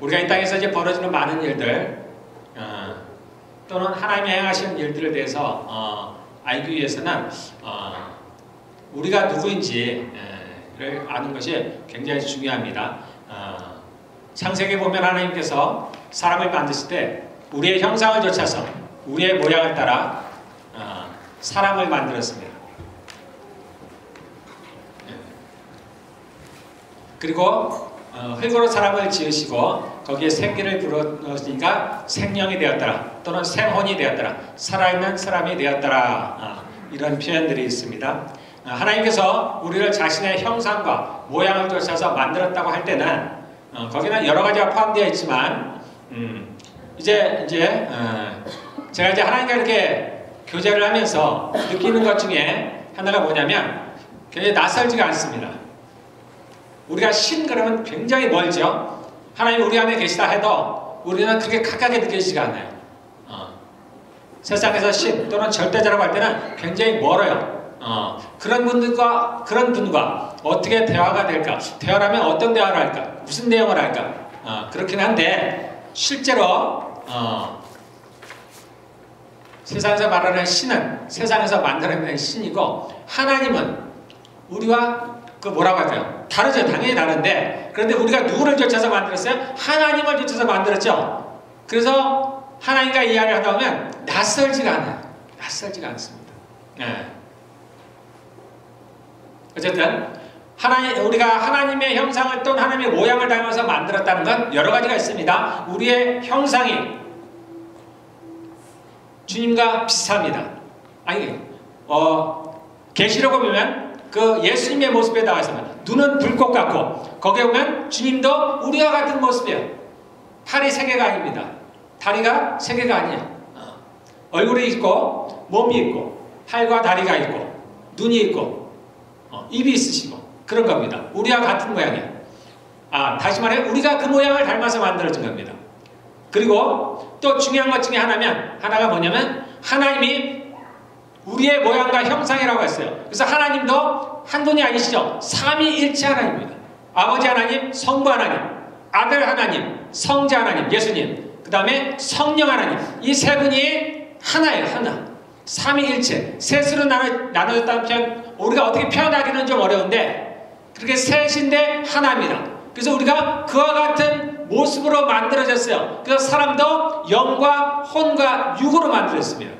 우리가 이 땅에서 이제 벌어지는 많은 일들 또는 하나님이 행하시는 일들에 대해서 알기 위해서는 우리가 누구인지를 아는 것이 굉장히 중요합니다. 창세기에 보면 하나님께서 사람을 만드실 때 우리의 형상을 좇아서 우리의 모양을 따라 사람을 만들었습니다. 그리고 흙으로 사람을 지으시고 거기에 생기를 불어넣으시니까 생명이 되었더라 또는 생혼이 되었더라 살아있는 사람이 되었더라 이런 표현들이 있습니다. 하나님께서 우리를 자신의 형상과 모양을 좇아서 만들었다고 할 때는 거기는 여러 가지가 포함되어 있지만 이제 제가 이제 하나님과 이렇게 교제를 하면서 느끼는 것 중에 하나가 뭐냐면 굉장히 낯설지가 않습니다. 우리가 신 그러면 굉장히 멀죠. 하나님 우리 안에 계시다 해도 우리는 그게 가깝게 느껴지지가 않아요. 세상에서 신 또는 절대자라고 할 때는 굉장히 멀어요. 그런 분과 어떻게 대화가 될까? 대화라면 어떤 대화를 할까? 무슨 내용을 할까? 그렇긴 한데 실제로 세상에서 말하는 신은 세상에서 만들어낸 신이고 하나님은 우리와 그 뭐라고 할까요? 다르죠. 당연히 다른데 그런데 우리가 누구를 좇아서 만들었어요? 하나님을 좇아서 만들었죠. 그래서 하나님과 이야기를 하다 보면 낯설지가 않아요. 낯설지가 않습니다. 네. 어쨌든 우리가 하나님의 형상을 또는 하나님의 모양을 닮아서 만들었다는 건 여러 가지가 있습니다. 우리의 형상이 주님과 비슷합니다. 아니, 계시록을 보면 그 예수님의 모습에 나와 있습니다. 눈은 불꽃 같고 거기에 보면 주님도 우리와 같은 모습이에요. 팔이 3개가 아닙니다. 다리가 3개가 아니에요. 얼굴이 있고 몸이 있고 팔과 다리가 있고 눈이 있고 입이 있으시고 그런 겁니다. 우리와 같은 모양이에요. 다시 말해 우리가 그 모양을 닮아서 만들어진 겁니다. 그리고 또 중요한 것 중에 하나가 뭐냐면 하나님이 우리의 모양과 형상이라고 했어요. 그래서 하나님도 한 분이 아니시죠. 삼위일체 하나님입니다. 아버지 하나님, 성부 하나님, 아들 하나님, 성자 하나님, 예수님, 그 다음에 성령 하나님. 이 세 분이 하나예요. 하나. 삼위일체. 셋으로 나눠졌다는 표현, 우리가 어떻게 표현하기는 좀 어려운데 그렇게 셋인데 하나입니다. 그래서 우리가 그와 같은 모습으로 만들어졌어요. 그래서 사람도 영과 혼과 육으로 만들어졌습니다.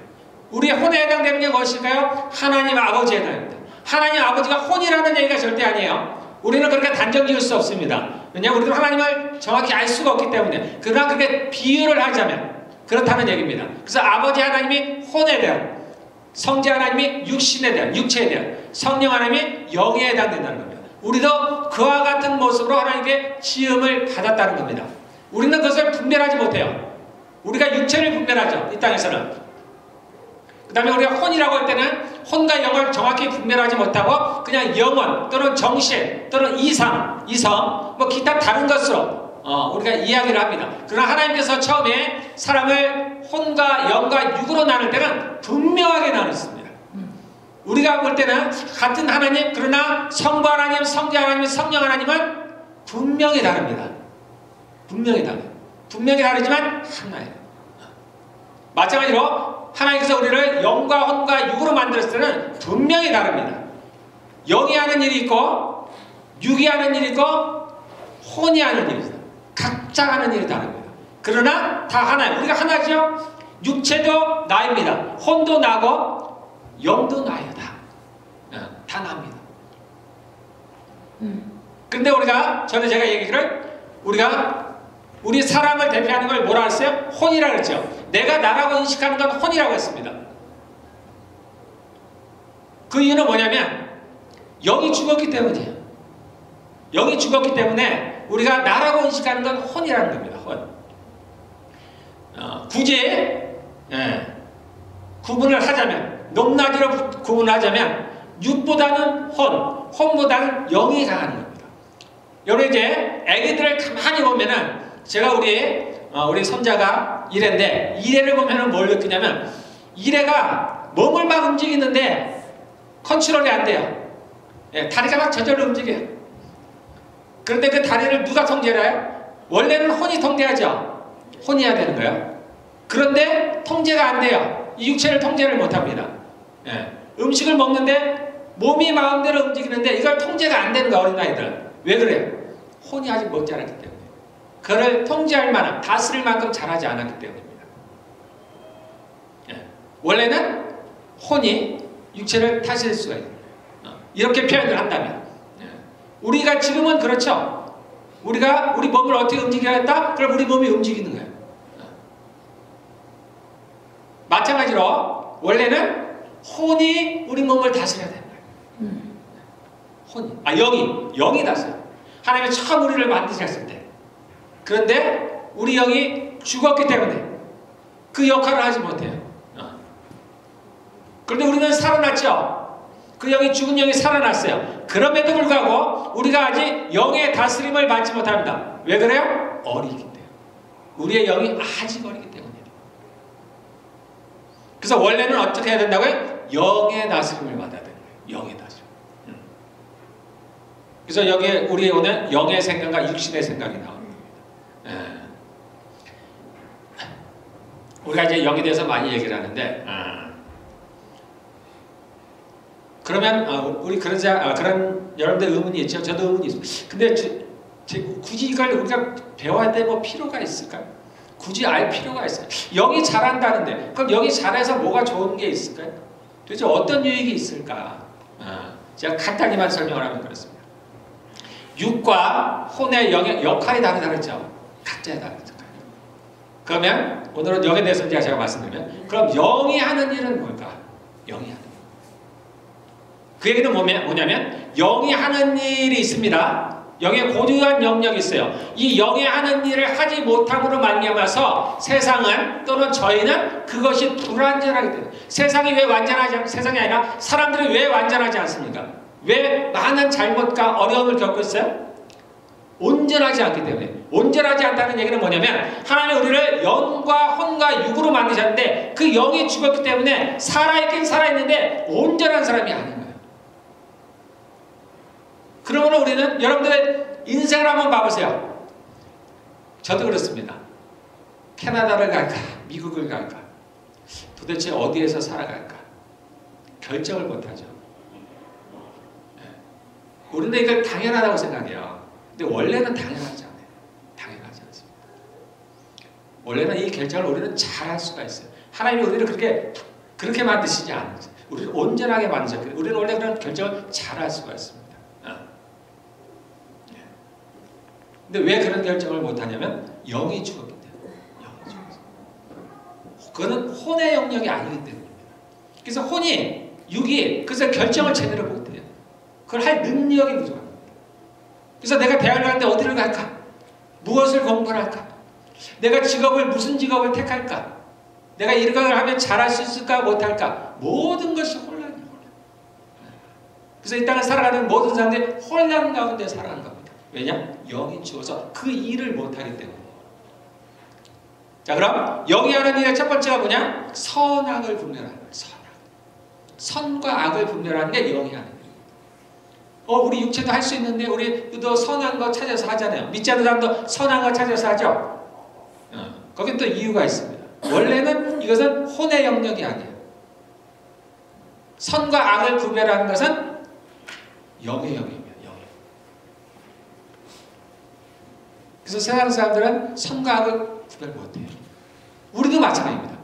우리의 혼에 해당되는 게 무엇일까요? 하나님 아버지에 해당합니다. 하나님 아버지가 혼이라는 얘기가 절대 아니에요. 우리는 그렇게 단정 지을 수 없습니다. 왜냐하면 우리는 하나님을 정확히 알 수가 없기 때문에. 그러나 그렇게 비유를 하자면 그렇다는 얘기입니다. 그래서 아버지 하나님이 혼에 대한, 성자 하나님이 육신에 대한, 육체에 대한, 성령 하나님이 영에 해당된다는 겁니다. 우리도 그와 같은 모습으로 하나님께 지음을 받았다는 겁니다. 우리는 그것을 분별하지 못해요. 우리가 육체를 분별하죠. 이 땅에서는. 그 다음에 우리가 혼이라고 할 때는 혼과 영을 정확히 분별하지 못하고 그냥 영혼 또는 정신 또는 이성 뭐 기타 다른 것으로 우리가 이야기를 합니다. 그러나 하나님께서 처음에 사람을 혼과 영과 육으로 나눌 때는 분명하게 나눴습니다. 우리가 볼 때는 같은 하나님 그러나 성부 하나님, 성자 하나님, 성령 하나님은 분명히 다릅니다. 분명히 달라요. 분명히 다르지만 하나예요. 마찬가지로 하나님께서 우리를 영과 혼과 육으로 만들었을 때는 분명히 다릅니다. 영이 하는 일이 있고 육이 하는 일이 있고 혼이 하는 일이 있어요. 각자 하는 일이 다릅니다. 그러나 다 하나예요. 우리가 하나죠. 육체도 나입니다. 혼도 나고 영도 나예요. 다 납니다. 근데 전에 제가 얘기를 우리 사람을 대표하는 걸 뭐라 했어요? 혼이라고 했죠. 내가 나라고 인식하는 건 혼이라고 했습니다. 그 이유는 뭐냐면 영이 죽었기 때문이에요. 영이 죽었기 때문에 우리가 나라고 인식하는 건 혼이라는 겁니다. 혼. 굳이 구분을 하자면 높낮이로 구분하자면 육보다는 혼보다는 영이 강한 겁니다. 여러분 이제 애기들을 가만히 보면은 제가 우리 손자가 이래인데 이래를 보면은 뭘 느끼냐면 이래가 몸을 막 움직이는데 컨트롤이 안 돼요. 다리가 막 저절로 움직여요. 그런데 그 다리를 누가 통제를 해요? 원래는 혼이 통제하죠. 혼이 해야 되는 거예요. 그런데 통제가 안 돼요. 이 육체를 통제를 못합니다. 예. 음식을 먹는데 몸이 마음대로 움직이는데 이걸 통제가 안 되는 거예요. 어린아이들은. 왜 그래요? 혼이 아직 못 자랐기 때문에. 그를 통제할 만한, 다스릴 만큼 잘하지 않았기 때문입니다. 예. 원래는 혼이 육체를 다스릴 수가 있는 거예요. 이렇게 표현을 한다면. 예. 우리가 지금은 그렇죠. 우리가 우리 몸을 어떻게 움직여야겠다? 그럼 우리 몸이 움직이는 거예요. 마찬가지로 원래는 혼이 우리 몸을 다스려야 되는 거예요. 혼이. 영이 다스려. 하나님이 처음 우리를 만드셨을 때. 그런데 우리 영이 죽었기 때문에 그 역할을 하지 못해요. 그런데 우리는 살아났죠. 그 영이, 죽은 영이 살아났어요. 그럼에도 불구하고 우리가 아직 영의 다스림을 받지 못합니다. 왜 그래요? 어리기 때문에. 우리의 영이 아직 어리기 때문에. 그래서 원래는 어떻게 해야 된다고요? 영의 다스림을 받아야 되는 거예요. 영의 다스림. 그래서 여기에 우리 오늘 영의 생각과 육신의 생각이 나옵니다. 우리가 이제 영에 대해서 많이 얘기를 하는데, 그러면 우리 그런 여러분들 의문이 있죠. 저도 의문이 있습니다. 근데 굳이 이걸 우리가 배워야 될 뭐 필요가 있을까요? 굳이 알 필요가 있어요. 영이 잘한다는데 그럼 영이 잘해서 뭐가 좋은 게 있을까요? 도대체 어떤 유익이 있을까? 제가 간단히만 설명을 하면 그렇습니다. 육과 혼의 영의 역할이 다르다 그랬죠. 각자의 다르다. 그러면 오늘은 영에 대해서 제가 말씀드리면, 그럼 영이 하는 일은 뭘까? 영이 하는 일. 그 얘기는 뭐냐면 영이 하는 일이 있습니다. 영의 고유한 영역이 있어요. 이 영의 하는 일을 하지 못함으로 말미암아서 세상은, 또는 저희는 그것이 불완전하기 때문에. 세상이 왜 완전하지, 세상이 아니라 사람들이 왜 완전하지 않습니까? 왜 많은 잘못과 어려움을 겪고 있어요? 온전하지 않기 때문에. 온전하지 않다는 얘기는 뭐냐면 하나님이 우리를 영과 혼과 육으로 만드셨는데 그 영이 죽었기 때문에 살아있긴 살아있는데 온전한 사람이 아닌 거예요. 그러므로 우리는, 여러분들의 인생을 한번 봐보세요. 저도 그렇습니다. 캐나다를 갈까? 미국을 갈까? 도대체 어디에서 살아갈까? 결정을 못하죠. 우리는 이걸 당연하다고 생각해요. 근데 원래는 당연하지 않아요. 당연하지 않습니다. 원래는 이 결정을 우리는 잘할 수가 있어요. 하나님이 우리를 그렇게 만드시지 않아요. 우리를 온전하게 만드셨기 때문에 우리는 원래 그런 결정을 잘할 수가 있습니다. 근데 왜 그런 결정을 못하냐면 영이 죽었기 때문에. 영이 죽었어요. 그거는 혼의 영역이 아니기 때문입니다. 그래서 혼이, 육이, 그래서 결정을 제대로 못해요. 그걸 할 능력이 부족합니다. 그래서 내가 대학을 갈 때 어디를 갈까? 무엇을 공부를 할까? 내가 무슨 직업을 택할까? 내가 이걸 하면 잘할 수 있을까? 못할까? 모든 것이 혼란이에요. 그래서 이 땅을 살아가는 모든 사람들이 혼란 가운데 살아가는 겁니다. 왜냐? 영이 죽어서 그 일을 못하기 때문에. 자, 그럼 영이 하는 일의 첫 번째가 뭐냐? 선악을 분별하는 거예요. 선과 악을 분별하는 게 영이 하는 거예요. 우리 육체도 할 수 있는데 우리도 선한 거 찾아서 하잖아요. 믿지 않는 사람도 선한 거 찾아서 하죠. 거긴 또 이유가 있습니다. 원래는 이것은 혼의 영역이 아니에요. 선과 악을 구별하는 것은 영의 영역입니다. 그래서 세상 사람들은 선과 악을 구별 못해요. 우리도 마찬가지입니다.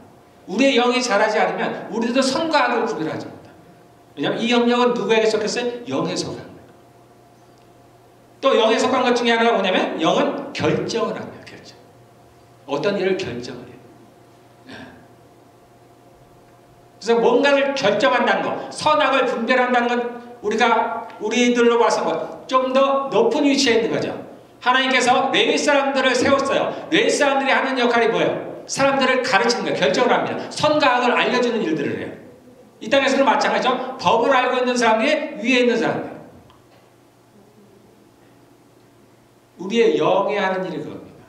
우리의 영이 자라지 않으면 우리도 선과 악을 구별하지 못합니다. 왜냐하면 이 영역은 누구에게 속했어요? 영에 속한 거예요. 또 영에 속한 것 중에 하나가 뭐냐면 영은 결정을 합니다. 결정. 어떤 일을 결정을 해요. 그래서 뭔가를 결정한다는 것, 선악을 분별한다는 건 우리들로 봐서 좀 더 높은 위치에 있는 거죠. 하나님께서 레위 사람들을 세웠어요. 레위 사람들이 하는 역할이 뭐예요? 사람들을 가르치는 거예요. 결정을 합니다. 선과 악을 알려주는 일들을 해요. 이 땅에서는 마찬가지죠. 법을 알고 있는 사람이 위에 있는 사람이에요. 우리의 영이 하는 일이 그겁니다.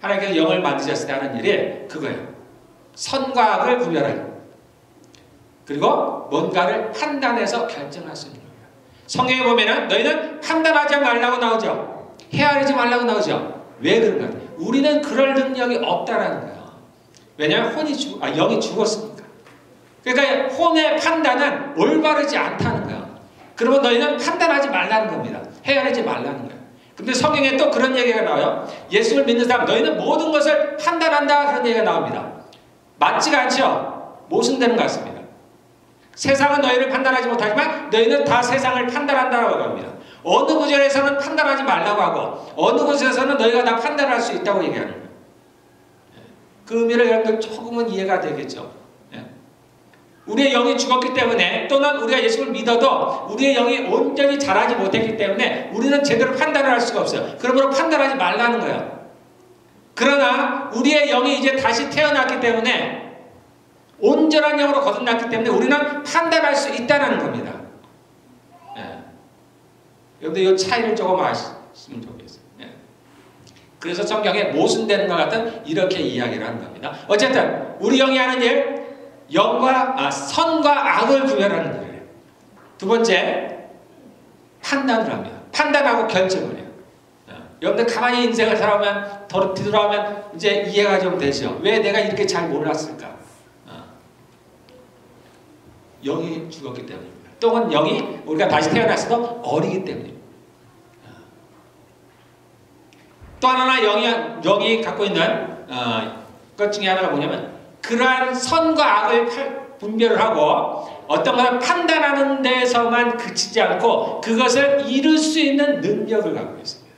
하나님께서 영을 만드셨을 때 하는 일이 그거예요. 선과 악을 구별하고 그리고 뭔가를 판단해서 결정할 수 있는 거예요. 성경에 보면은 너희는 판단하지 말라고 나오죠. 헤아리지 말라고 나오죠. 왜 그런가? 우리는 그럴 능력이 없다라는 거예요. 왜냐하면 영이 죽었으니까. 그러니까 혼의 판단은 올바르지 않다는 거예요. 그러면 너희는 판단하지 말라는 겁니다. 헤아리지 말라는 거예요. 근데 성경에 또 그런 얘기가 나와요. 예수를 믿는 사람 너희는 모든 것을 판단한다 그런 얘기가 나옵니다. 맞지가 않죠? 모순되는 것 같습니다. 세상은 너희를 판단하지 못하지만 너희는 다 세상을 판단한다고 합니다. 어느 구절에서는 판단하지 말라고 하고 어느 구절에서는 너희가 다 판단할 수 있다고 얘기하는 거예요. 그 의미를 여러분들 조금은 이해가 되겠죠. 우리의 영이 죽었기 때문에 또는 우리가 예수를 믿어도 우리의 영이 온전히 자라지 못했기 때문에 우리는 제대로 판단을 할 수가 없어요. 그러므로 판단하지 말라는 거예요. 그러나 우리의 영이 이제 다시 태어났기 때문에 온전한 영으로 거듭났기 때문에 우리는 판단할 수 있다는 겁니다. 여러분들 이 차이를 조금 아시면 좋겠어요. 그래서 성경에 모순되는 것 같은 이렇게 이야기를 하는 겁니다. 어쨌든 우리 영이 하는 일 선과 악을 구별하는 일이에요. 두 번째, 판단을 합니다. 판단하고 결정을 해요. 여러분들 가만히 인생을 살아오면, 뒤돌아오면 이제 이해가 좀 되죠. 왜 내가 이렇게 잘 몰랐을까? 영이 죽었기 때문입니다. 또는 영이 우리가 다시 태어났어도 어리기 때문입니다. 또 하나 영이 갖고 있는 것 중에 하나가 뭐냐면 그러한 선과 악을 분별을 하고 어떤 것을 판단하는 데서만 그치지 않고 그것을 이룰 수 있는 능력을 갖고 있습니다.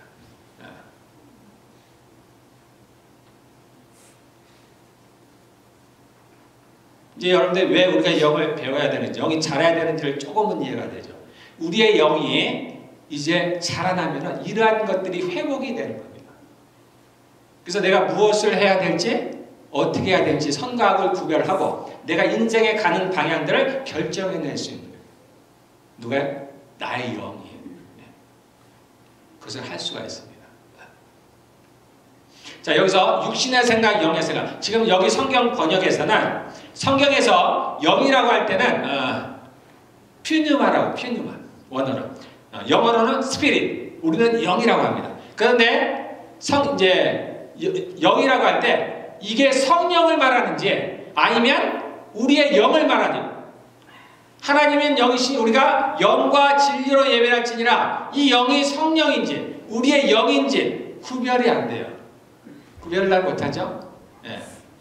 이제 여러분들 왜 우리가 영을 배워야 되는지, 영이 자라야 되는지를 조금은 이해가 되죠. 우리의 영이 이제 자라나면 이러한 것들이 회복이 되는 겁니다. 그래서 내가 무엇을 해야 될지, 어떻게 해야 될지 선과 악을 구별하고 내가 인생에 가는 방향들을 결정해낼 수 있는 거예요. 누가요? 나의 영이. 그것을 할 수가 있습니다. 자, 여기서 육신의 생각, 영의 생각. 지금 여기 성경 번역에서는 성경에서 영이라고 할 때는 퓨뉴마라고, 퓨뉴마 원어로. 영어로는 스피릿. 우리는 영이라고 합니다. 그런데 이제 영이라고 할 때 이게 성령을 말하는지 아니면 우리의 영을 말하는지, 하나님은 영이시니 우리가 영과 진리로 예배할지니라, 이 영이 성령인지 우리의 영인지 구별이 안 돼요. 구별을 잘 못하죠?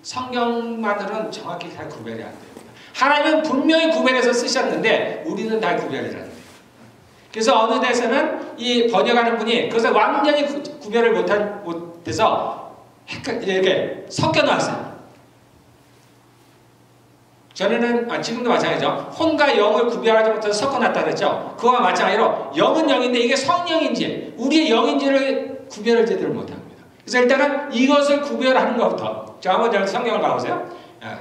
성경만으로는 정확히 잘 구별이 안 돼요. 하나님은 분명히 구별해서 쓰셨는데 우리는 잘 구별이 안 돼요. 그래서 어느 데서는 이 번역하는 분이 그것을 완전히 구별을 못해서 이렇게 섞여 놨어요. 전에는 지금도 마찬가지죠. 혼과 영을 구별하지 못해서 섞어 놨다 그랬죠. 그와 마찬가지로 영은 영인데 이게 성령인지 우리의 영인지를 구별을 제대로 못합니다. 그래서 일단은 이것을 구별하는 것부터. 자, 한번 성경을 봐보세요.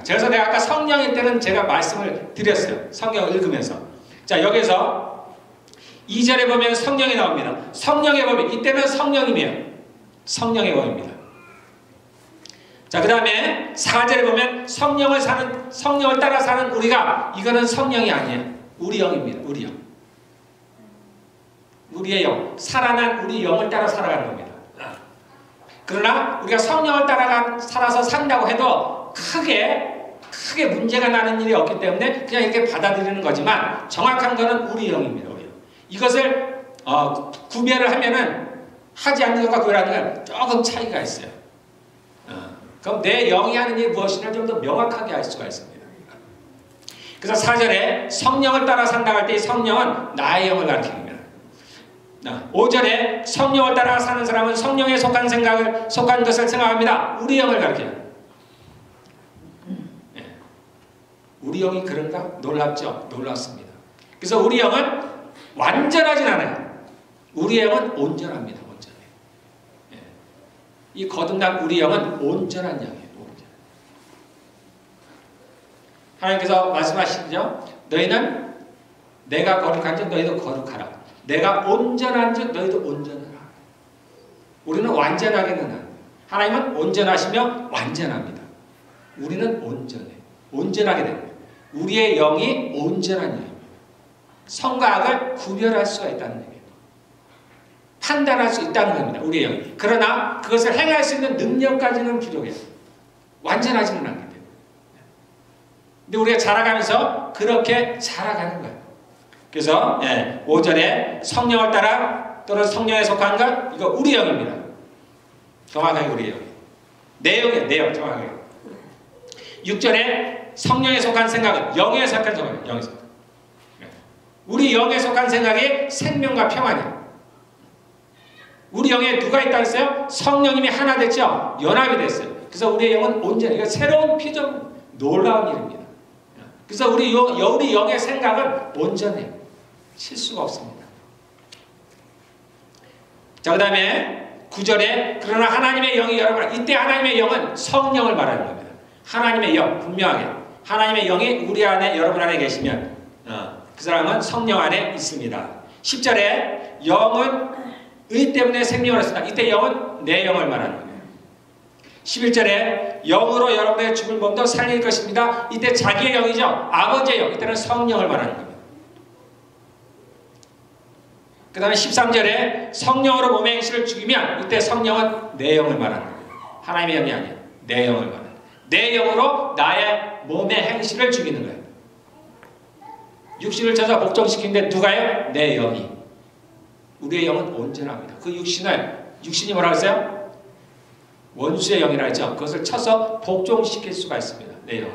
그래서 내가 아까 성령일 때는 제가 말씀을 드렸어요. 성경을 읽으면서. 자, 여기서 2절에 보면 성령이 나옵니다. 성령의 법이, 이때는 성령이며 성령의 법입니다. 자, 그 다음에 4절에 보면 성령을 따라 사는 우리가, 이거는 성령이 아니에요. 우리 영입니다. 우리 영. 우리의 영. 살아난 우리 영을 따라 살아가는 겁니다. 그러나 우리가 성령을 따라 살아서 산다고 해도 크게 문제가 나는 일이 없기 때문에 그냥 이렇게 받아들이는 거지만 정확한 거는 우리 영입니다. 우리 영. 이것을 구별을 하면은 하지 않는 것과 구별하는 건 조금 차이가 있어요. 그럼 내 영이 하는 일이 무엇인지를 좀 더 명확하게 알 수가 있습니다. 그래서 4절에 성령을 따라 산다고 할 때 이 성령은 나의 영을 가리킵니다. 5절에 성령을 따라 사는 사람은 성령에 속한 것을 생각합니다. 우리 영을 가리켜요. 우리 영이 그런가? 놀랍죠? 놀랍습니다. 그래서 우리 영은 완전하진 않아요. 우리 영은 온전합니다. 이 거듭난 우리 영은 온전한 영이에요. 온전. 하나님께서 말씀하시죠. 너희는 내가 거룩한 즉 너희도 거룩하라. 내가 온전한 즉 너희도 온전하라. 우리는 완전하게는 안 돼요. 하나님은 온전하시며 완전합니다. 우리는 온전해. 온전하게 됩니다. 우리의 영이 온전한 영입니다. 성과 악을 구별할 수가 있다는 얘기예요. 판단할 수 있다는 겁니다. 우리의 영이. 그러나 그것을 행할 수 있는 능력까지는 부족해요. 완전하지는 않기 때문에. 근데 우리가 자라가면서 그렇게 자라가는 거예요. 그래서 5절에 성령을 따라 또는 성령에 속한 것, 이거 우리 영입니다. 정확하게 우리 영. 내 영이에요. 내 영. 정확하게. 6절에 성령에 속한 생각은 영에 속한 생각이에요. 영에 속한. 우리 영에 속한 생각이 생명과 평안이에요. 우리 영에 누가 있다 했어요? 성령님이 하나 됐죠? 연합이 됐어요. 그래서 우리의 영은 온전히, 새로운 피조, 놀라운 일입니다. 그래서 우리 영의 생각은 온전해요. 실수가 없습니다. 자, 그 다음에 9절에 그러나 하나님의 영이 여러분, 이때 하나님의 영은 성령을 말하는 겁니다. 하나님의 영, 분명하게 하나님의 영이 우리 안에, 여러분 안에 계시면 그 사람은 성령 안에 있습니다. 10절에 영은 의 때문에 생명을 했습니다. 이때 영은 내 영을 말하는 거예요. 11절에 영으로 여러분의 죽은 몸도 살릴 것입니다. 이때 자기의 영이죠. 아버지의 영. 이때는 성령을 말하는 겁니다. 그 다음에 13절에 성령으로 몸의 행실을 죽이면 이때 성령은 내 영을 말하는 거예요. 하나님의 영이 아니에요. 내 영을 말하는 거예요. 내 영으로 나의 몸의 행실을 죽이는 거예요. 육신을 쳐서 복종시키는데 누가요? 내 영이. 우리의 영은 온전합니다. 그 육신이 뭐라고 했어요? 원수의 영이라 했죠. 그것을 쳐서 복종시킬 수가 있습니다. 내 영은.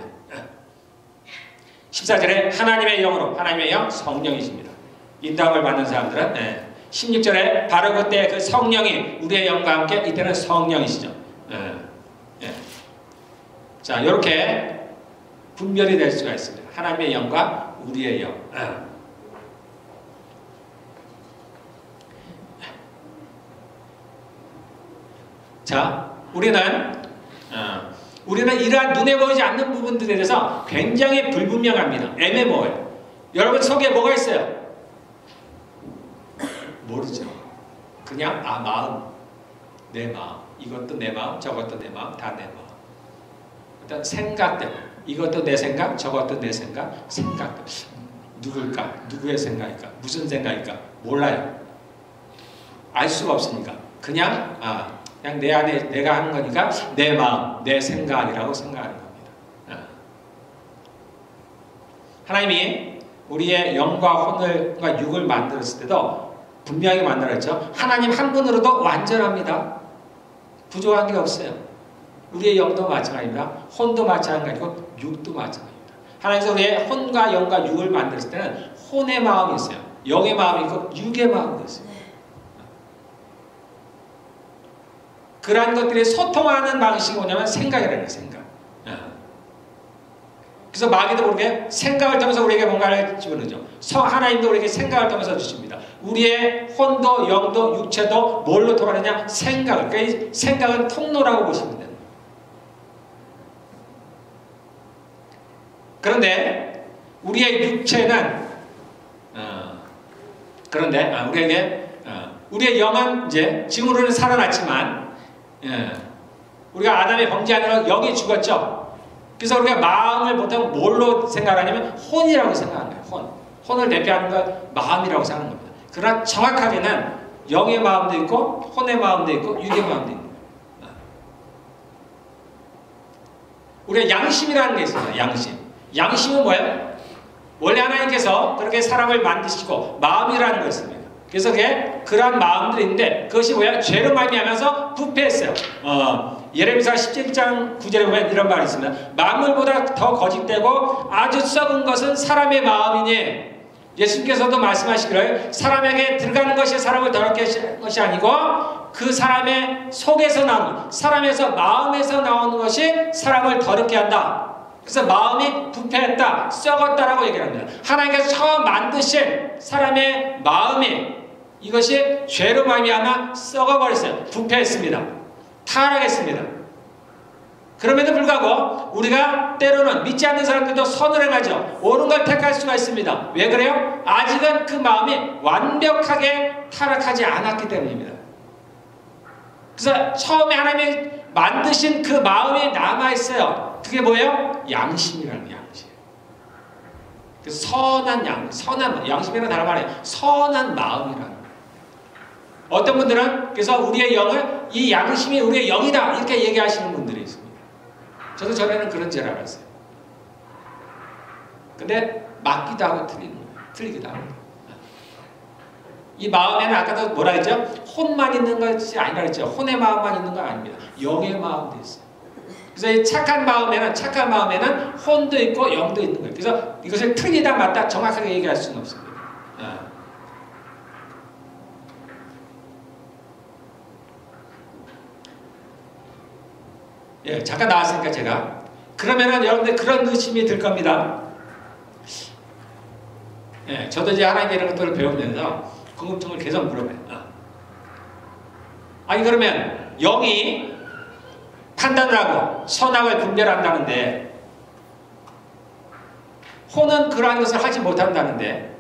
14절에 하나님의 영으로, 하나님의 영 성령이십니다. 인도함을 받는 사람들은 16절에 바로 그때 그 성령이 우리의 영과 함께, 이때는 성령이시죠. 자, 이렇게 분별이 될 수가 있습니다. 하나님의 영과 우리의 영. 자, 우리는 이러한 눈에 보이지 않는 부분들에 대해서 굉장히 불분명합니다. 애매모호해요. 여러분 속에 뭐가 있어요? 모르죠. 그냥 마음, 내 마음, 이것도 내 마음, 저것도 내 마음, 다 내 마음. 일단 생각들, 이것도 내 생각, 저것도 내 생각, 생각들. 누굴까? 누구의 생각일까? 무슨 생각일까? 몰라요. 알 수가 없으니까. 그냥 내 안에 내가 하는 거니까 내 마음, 내 생각이라고 생각하는 겁니다. 하나님이 우리의 영과 혼과 육을 만들었을 때도 분명히 만들었죠. 하나님 한 분으로도 완전합니다. 부족한 게 없어요. 우리의 영도 마찬가지입니다. 혼도 마찬가지고 육도 마찬가지입니다. 하나님께서 우리의 혼과 영과 육을 만들었을 때는 혼의 마음이 있어요. 영의 마음이 있고 육의 마음도 있어요. 그러한 것들이 소통하는 방식이 뭐냐면 생각이라는 거예요. 생각. 그래서 마귀도 모르게 생각을 통해서 우리에게 뭔가를 집어넣죠. 하나님도 우리에게 생각을 통해서 주십니다. 우리의 혼도 영도 육체도 뭘로 통하느냐? 생각을. 그러니까 이 생각은 통로라고 보시면 돼요. 그런데 우리의 육체는 우리의 영은 이제 지금으로는 살아났지만 우리가 아담의 범죄하는 영이 죽었죠. 그래서 우리가 마음을 보통 뭘로 생각하냐면 혼이라고 생각하는 거예요. 혼을 대표하는 건 마음이라고 생각하는 겁니다. 그러나 정확하게는 영의 마음도 있고 혼의 마음도 있고 육의 마음도 있고 우리가 양심이라는 게 있습니다. 양심은 뭐예요? 원래 하나님께서 그렇게 사람을 만드시고 마음이라는 거 있습니다. 그래서 그게 그러한 마음들이 있는데 그것이 뭐야? 죄로 말미암아서 부패했어요. 예레미야 17장 9절에 보면 이런 말이 있습니다. 만물보다 더 거짓되고 아주 썩은 것은 사람의 마음이니 예수님께서도 말씀하시기를 사람에게 들어가는 것이 사람을 더럽게 하는 것이 아니고 그 사람의 속에서 나오는 사람에서 마음에서 나오는 것이 사람을 더럽게 한다. 그래서 마음이 부패했다, 썩었다라고 얘기를 합니다. 하나님께서 처음 만드신 사람의 마음이 이것이 죄로 말미암아 썩어버렸어요. 부패했습니다. 타락했습니다. 그럼에도 불구하고 우리가 때로는 믿지 않는 사람들도 선을 행하죠. 옳은 걸 택할 수가 있습니다. 왜 그래요? 아직은 그 마음이 완벽하게 타락하지 않았기 때문입니다. 그래서 처음에 하나님이 만드신 그 마음이 남아있어요. 그게 뭐예요? 양심이라는 거예요. 양심. 그래서 선한 양심이라는 다른 말이에요. 선한 마음이라는 거예요. 어떤 분들은 그래서 우리의 영을 이 양심이 우리의 영이다 이렇게 얘기하시는 분들이 있습니다. 저도 전에는 그런 줄 알았어요. 근데 맞기도 하고 틀리기도 하고. 이 마음에는 아까도 뭐라 했죠? 혼만 있는 것이 아니라 했죠. 혼의 마음만 있는 건 아닙니다. 영의 마음도 있어요. 그래서 이 착한 마음에는 혼도 있고 영도 있는 거예요. 그래서 이것을 틀리다 맞다 정확하게 얘기할 수는 없습니다. 예, 잠깐 나왔으니까 제가 그러면은 여러분들 그런 의심이 들 겁니다. 예, 저도 이제 하나님의 이런 것들을 배우면서 궁금증을 계속 물어봐요. 아니 그러면 영이 판단을 하고 선악을 분별한다는데 혼은 그러한 것을 하지 못한다는데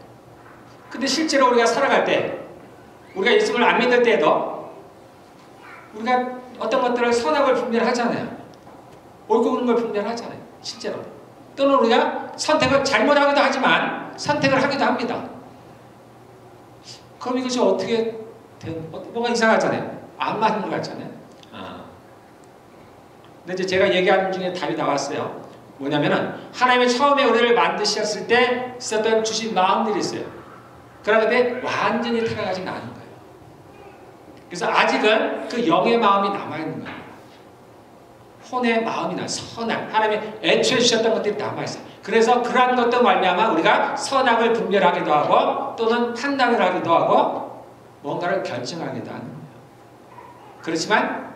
근데 실제로 우리가 살아갈 때 우리가 예수님을 안 믿을 때에도 우리가 어떤 것들을 선악을 분별하잖아요. 옳고 그른 걸 분별하잖아요. 실제로. 또는 우리가 선택을 잘못하기도 하지만 선택을 하기도 합니다. 그럼 이것이 어떻게 뭐가 이상하잖아요. 안 맞는 것 같잖아요. 근데 이제 제가 얘기하는 중에 답이 나왔어요. 뭐냐면은 하나님이 처음에 우리를 만드셨을 때 있었던 주신 마음들이 있어요. 그런데 완전히 타락하지 않은 거예요. 그래서 아직은 그 영의 마음이 남아있는 거예요. 혼의 마음이나 선악, 하나님이 애초에 주셨던 것들이 남아있어요. 그래서 그러한 것도 말미암아 우리가 선악을 분별하기도 하고 또는 판단을 하기도 하고 뭔가를 결정하기도 하는 거예요. 그렇지만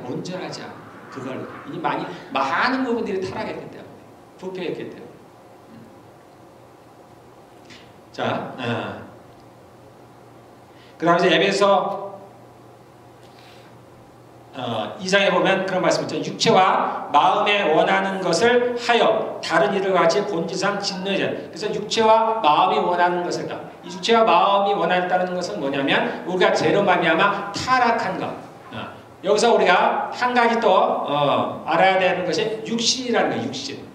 온전하지 않아요. 그걸 이미 많은 부분들이 타락했기 때문에 부패했기 때문에. 자, 그 다음에 이제 에베소 2장에 보면 그런 말씀 있죠. 육체와 마음에 원하는 것을 하여 다른 일을 같이 본질상 짓느냐. 그래서 육체와 마음이 원하는 것을 이 육체와 마음이 원한다는 것은 뭐냐면 우리가 죄로 말미암아 타락한 것. 여기서 우리가 한 가지 또 알아야 되는 것이 육신이라는 거예요. 육신.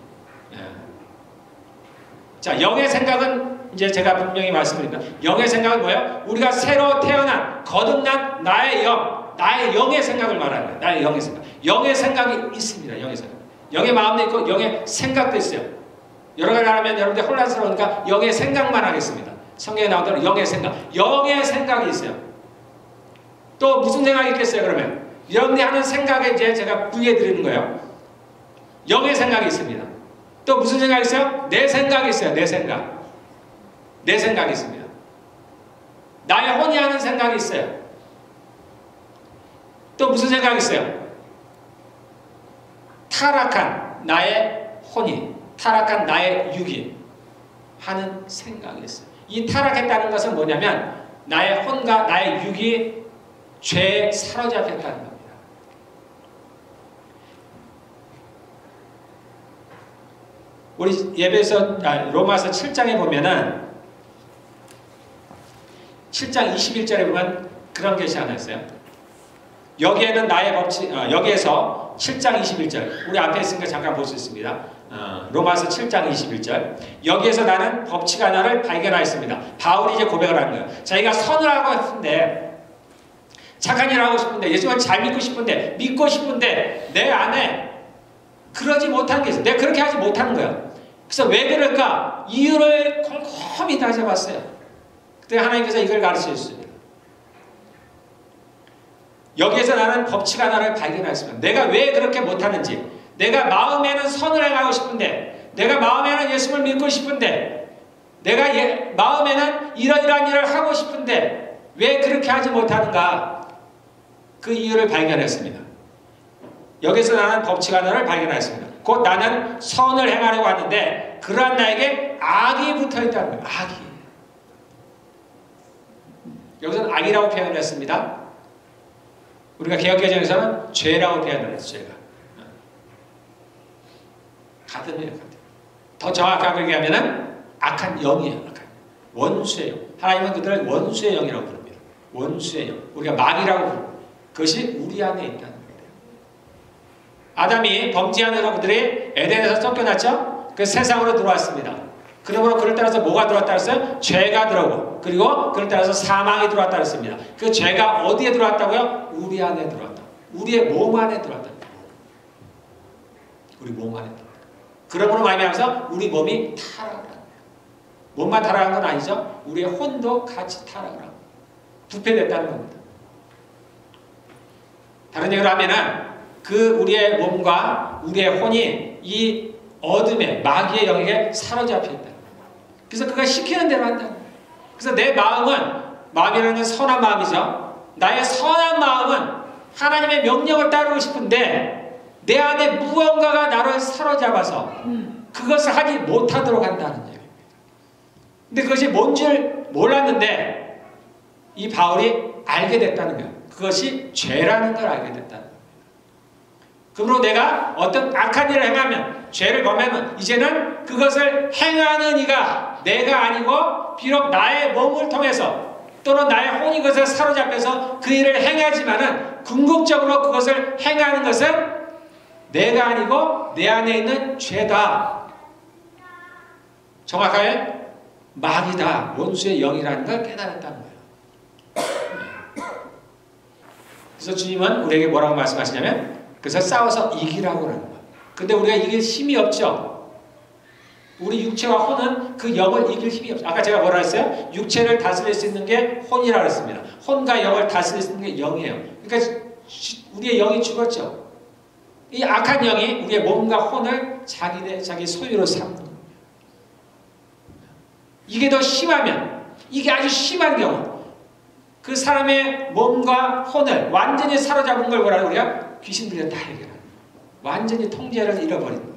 자, 영의 생각은 이제 제가 분명히 말씀드립니다. 영의 생각은 뭐예요? 우리가 새로 태어난 거듭난 나의 영의 생각을 말하는 거예요. 나의 영의 생각. 영의 생각이 있습니다. 영의 생각. 영의 마음도 있고 영의 생각도 있어요. 여러 가지 하면 여러분들 혼란스러우니까 영의 생각만 하겠습니다. 성경에 나온 대로 영의 생각. 영의 생각이 있어요. 또 무슨 생각이 있겠어요? 그러면 여러분이 하는 생각에 이제 제가 분리해 드리는 거예요. 영의 생각이 있습니다. 또 무슨 생각이 있어요? 내 생각이 있어요. 내 생각. 내 생각이 있습니다. 나의 혼이 하는 생각이 있어요. 또 무슨 생각이 있어요? 타락한 나의 혼이, 타락한 나의 육이 하는 생각이 있어요. 이 타락했다는 것은 뭐냐면 나의 혼과 나의 육이 죄에 사로잡혔다는 겁니다. 우리 로마서 7장에 보면은 7장 21절에 보면 그런 것이 하나 있어요. 여기에는 나의 법칙, 여기에서 7장 21절 우리 앞에 있으니까 잠깐 볼 수 있습니다. 로마서 7장 21절 여기에서 나는 법칙 하나를 발견하였습니다. 바울이 이제 고백을 하는 거예요. 자기가 선을 하고 싶은데 착한 일을 하고 싶은데 예수님을 잘 믿고 싶은데 내 안에 그러지 못한 게 있어요. 내가 그렇게 하지 못하는 거야. 그래서 왜 그럴까? 이유를 꼼꼼히 따져봤어요. 그때 하나님께서 이걸 가르쳐 주셨습니다. 여기에서 나는 법칙 하나를 발견했습니다. 내가 왜 그렇게 못하는지, 내가 마음에는 선을 행하고 싶은데, 내가 마음에는 예수를 믿고 싶은데, 내가 마음에는 이러이러한 일을 하고 싶은데 왜 그렇게 하지 못하는가? 그 이유를 발견했습니다. 여기서 나는 법칙 하나를 발견했습니다. 곧 나는 선을 행하려고 하는데 그러한 나에게 악이 붙어있다는 거예요. 악이. 여기서는 악이라고 표현을 했습니다. 우리가 개역개정에서는 죄라고 표현을 했어요. 죄가. 같은 거예요. 더 정확하게 얘기하면 악한 영이에요. 악한 원수의 영. 하나님은 그들을 원수의 영이라고 부릅니다. 원수의 영. 우리가 마귀라고 부릅니다. 그것이 우리 안에 있다는 거예요. 아담이 범죄하느라 그들이 에덴에서 쫓겨났죠? 그 세상으로 들어왔습니다. 그러므로 그를 따라서 뭐가 들어왔다 했어요? 죄가 들어오고 그리고 그를 따라서 사망이 들어왔다 했습니다. 그 죄가 어디에 들어왔다고요? 우리 안에 들어왔다. 우리의 몸 안에 들어왔다. 우리 몸 안에 들어왔다. 그러므로 말미암아서 우리 몸이 타락을 합니다. 몸만 타락한 건 아니죠. 우리의 혼도 같이 타락을 합니다. 부패됐다는 겁니다. 다른 얘기로 하면은 그 우리의 몸과 우리의 혼이 이 어둠의 마귀의 영에게 사로잡혀 있다. 그래서 그가 시키는 대로 한다. 그래서 내 마음이라는 건 선한 마음이죠. 나의 선한 마음은 하나님의 명령을 따르고 싶은데 내 안에 무언가가 나를 사로잡아서 그것을 하지 못하도록 한다는 얘기입니다. 근데 그것이 뭔 줄 몰랐는데 이 바울이 알게 됐다는 거예요. 그것이 죄라는 걸 알게 됐다는 거예요. 그러므로 내가 어떤 악한 일을 행하면 죄를 범하면 이제는 그것을 행하는 이가 내가 아니고 비록 나의 몸을 통해서 또는 나의 혼이 그것을 사로잡혀서 그 일을 행하지만은 궁극적으로 그것을 행하는 것은 내가 아니고 내 안에 있는 죄다. 정확하게 마귀다. 원수의 영이라는 걸 깨달았다는 거예요. 그래서 주님은 우리에게 뭐라고 말씀하시냐면 그래서 싸워서 이기라고 하는 거예요. 근데 우리가 이길 힘이 없죠. 우리 육체와 혼은 그 영을 이길 힘이 없어요. 아까 제가 뭐라 했어요? 육체를 다스릴 수 있는 게 혼이라고 했습니다. 혼과 영을 다스릴 수 있는 게 영이에요. 그러니까 우리의 영이 죽었죠. 이 악한 영이 우리의 몸과 혼을 자기 소유로 삼는 거예요. 이게 더 심하면, 이게 아주 심한 경우 그 사람의 몸과 혼을 완전히 사로잡은 걸 뭐라고 우리가 귀신들이 다 해결하는 거예요. 완전히 통제를 잃어버리는 거예요.